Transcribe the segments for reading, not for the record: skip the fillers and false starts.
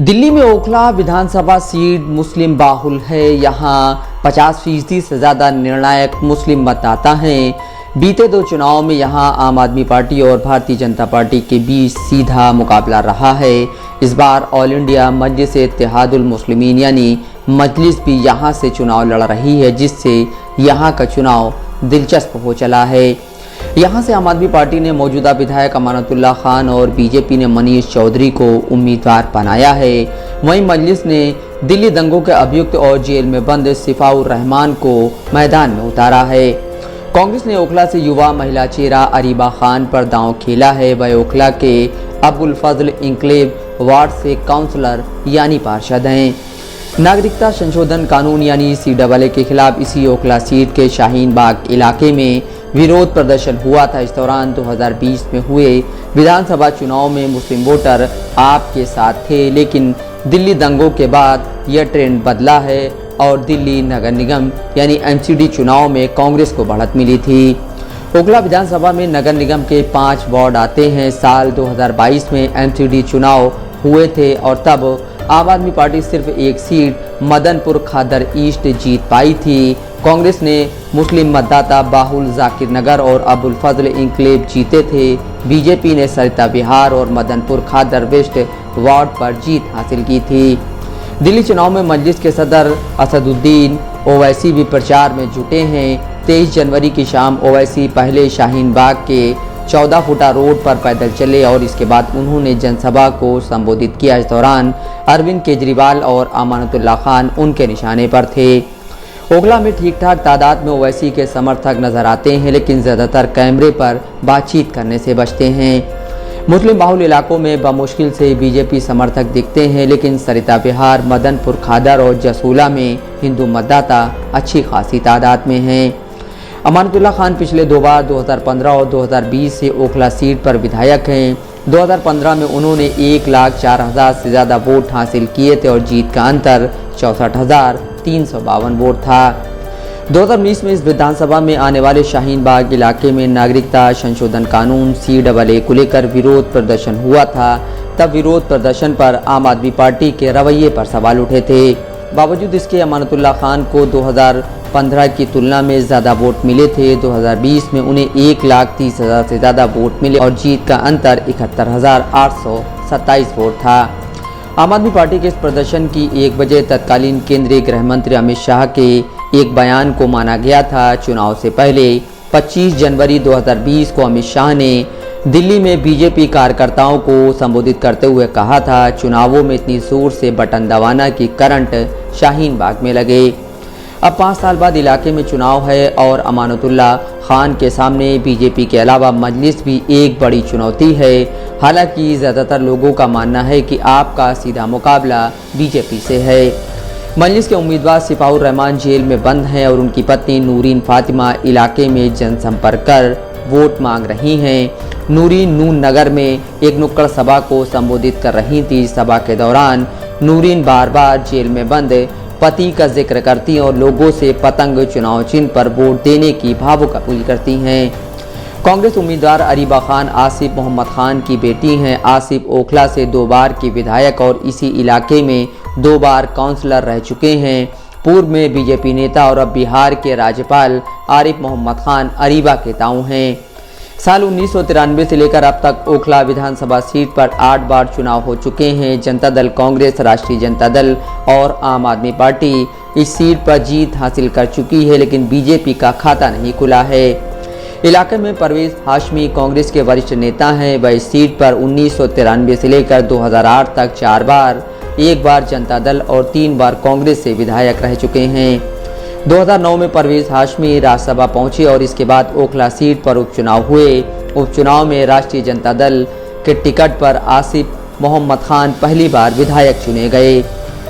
दिल्ली में ओखला विधानसभा सीट मुस्लिम बाहुल है। यहाँ 50% से ज़्यादा निर्णायक मुस्लिम मतदाता हैं। बीते दो चुनाव में यहाँ आम आदमी पार्टी और भारतीय जनता पार्टी के बीच सीधा मुकाबला रहा है। इस बार ऑल इंडिया मजलिस-ए-इत्तेहादुल मुस्लिमीन यानी मजलिस भी यहाँ से चुनाव लड़ रही है, जिससे यहाँ का चुनाव दिलचस्प हो चला है। यहाँ से आम आदमी पार्टी ने मौजूदा विधायक अमानतुल्लाह खान और बीजेपी ने मनीष चौधरी को उम्मीदवार बनाया है। वहीं मजलिस ने दिल्ली दंगों के अभियुक्त और जेल में बंद सिफाउर रहमान को मैदान में उतारा है। कांग्रेस ने ओखला से युवा महिला चेहरा अरीबा खान पर दांव खेला है। वह ओखला के अबुल फजल इंक्लेव वार्ड से काउंसलर यानी पार्षद हैं। नागरिकता संशोधन कानून यानी CAA के खिलाफ इसी ओखला सीट के शाहीन बाग इलाके में विरोध प्रदर्शन हुआ था। इस दौरान 2020 में हुए विधानसभा चुनाव में मुस्लिम वोटर आपके साथ थे, लेकिन दिल्ली दंगों के बाद यह ट्रेंड बदला है और दिल्ली नगर निगम यानी MCD चुनाव में कांग्रेस को बढ़त मिली थी। ओखला विधानसभा में नगर निगम के 5 वार्ड आते हैं। साल 2022 में MCD चुनाव हुए थे और तब आम आदमी पार्टी सिर्फ एक सीट मदनपुर खादर ईस्ट जीत पाई थी। कांग्रेस ने मुस्लिम मतदाता बाहुल जाकिर नगर और अबुल फजल इंक्लेव जीते थे। बीजेपी ने सरिता विहार और मदनपुर खादर वेस्ट वार्ड पर जीत हासिल की थी। दिल्ली चुनाव में मजलिस के सदर असदुद्दीन ओवैसी भी प्रचार में जुटे हैं। 23 जनवरी की शाम ओवैसी पहले शाहीन बाग के 14 फुटा रोड पर पैदल चले और इसके बाद उन्होंने जनसभा को संबोधित किया। इस दौरान अरविंद केजरीवाल और अमानतुल्लाह खान उनके निशाने पर थे। ओखला में ठीक ठाक तादाद में ओवैसी के समर्थक नजर आते हैं, लेकिन ज़्यादातर कैमरे पर बातचीत करने से बचते हैं। मुस्लिम बाहुल इलाकों में बमुश्किल से बीजेपी समर्थक दिखते हैं, लेकिन सरिता विहार, मदनपुर खादर और जसूला में हिंदू मतदाता अच्छी खासी तादाद में हैं। अमानतुल्लाह खान पिछले 2 बार 2015 और 2020 से ओखला सीट पर विधायक हैं। 2015 में उन्होंने 1,04,000 से ज़्यादा वोट हासिल किए थे और जीत का अंतर 64,352 वोट था। 2019 में इस विधानसभा में आने वाले शाहीन बाग इलाके में नागरिकता संशोधन कानून CAA को लेकर विरोध प्रदर्शन हुआ था। तब विरोध प्रदर्शन पर आम आदमी पार्टी के रवैये पर सवाल उठे थे। बावजूद इसके अमानतुल्लाह खान को 2015 की तुलना में ज़्यादा वोट मिले थे। 2020 में उन्हें 1,30,000 से ज़्यादा वोट मिले और जीत का अंतर 71,827 वोट था। आम आदमी पार्टी के इस प्रदर्शन की 1 बजे तत्कालीन केंद्रीय गृह मंत्री अमित शाह के एक बयान को माना गया था। चुनाव से पहले 25 जनवरी 2020 को अमित शाह ने दिल्ली में बीजेपी कार्यकर्ताओं को संबोधित करते हुए कहा था, चुनावों में इतनी जोर से बटन दबाना कि करंट शाहीन बाग में लगे। अब 5 साल बाद इलाके में चुनाव है और अमानतुल्लाह खान के सामने बीजेपी के अलावा मजलिस भी एक बड़ी चुनौती है। हालांकि ज़्यादातर लोगों का मानना है कि आपका सीधा मुकाबला बीजेपी से है। मजलिस के उम्मीदवार सिफाउर रहमान जेल में बंद हैं और उनकी पत्नी नूरीन फातिमा इलाके में जनसंपर्क कर वोट मांग रही हैं। नूरीन नून नगर में एक नुक्कड़ सभा को संबोधित कर रही थी। सभा के दौरान नूरीन बार बार जेल में बंद पति का जिक्र करती और लोगों से पतंग चुनाव चिन्ह पर वोट देने की भावुक अपील करती हैं। कांग्रेस उम्मीदवार अरीबा खान आसिफ मोहम्मद खान की बेटी हैं। आसिफ ओखला से 2 बार की विधायक और इसी इलाके में 2 बार काउंसलर रह चुके हैं। पूर्व में बीजेपी नेता और अब बिहार के राज्यपाल आरिफ मोहम्मद खान अरीबा के ताऊ हैं। साल 1993 से लेकर अब तक ओखला विधानसभा सीट पर 8 बार चुनाव हो चुके हैं। जनता दल कांग्रेस, राष्ट्रीय जनता दल और आम आदमी पार्टी इस सीट पर जीत हासिल कर चुकी है, लेकिन बीजेपी का खाता नहीं खुला है। इलाके में परवेज हाशमी कांग्रेस के वरिष्ठ नेता हैं। वह इस सीट पर 1993 से लेकर 2008 तक 4 बार, 1 बार जनता दल और 3 बार कांग्रेस से विधायक रह चुके हैं। 2009 में परवेज हाशमी राज्यसभा पहुंचे और इसके बाद ओखला सीट पर उपचुनाव हुए। उपचुनाव में राष्ट्रीय जनता दल के टिकट पर आसिफ मोहम्मद खान पहली बार विधायक चुने गए।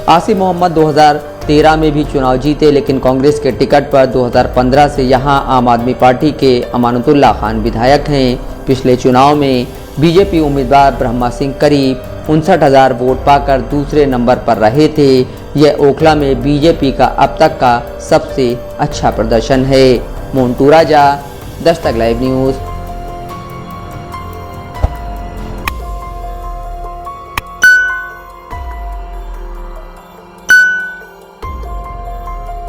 आसिफ मोहम्मद 2013 में भी चुनाव जीते, लेकिन कांग्रेस के टिकट पर 2015 से यहां आम आदमी पार्टी के अमानतुल्लाह खान विधायक हैं। पिछले चुनाव में बीजेपी उम्मीदवार ब्रह्मा सिंह करीब 59,000 वोट पाकर दूसरे नंबर पर रहे थे। यह ओखला में बीजेपी का अब तक का सबसे अच्छा प्रदर्शन है। मोन्टू राजा, दस्तक लाइव न्यूज़।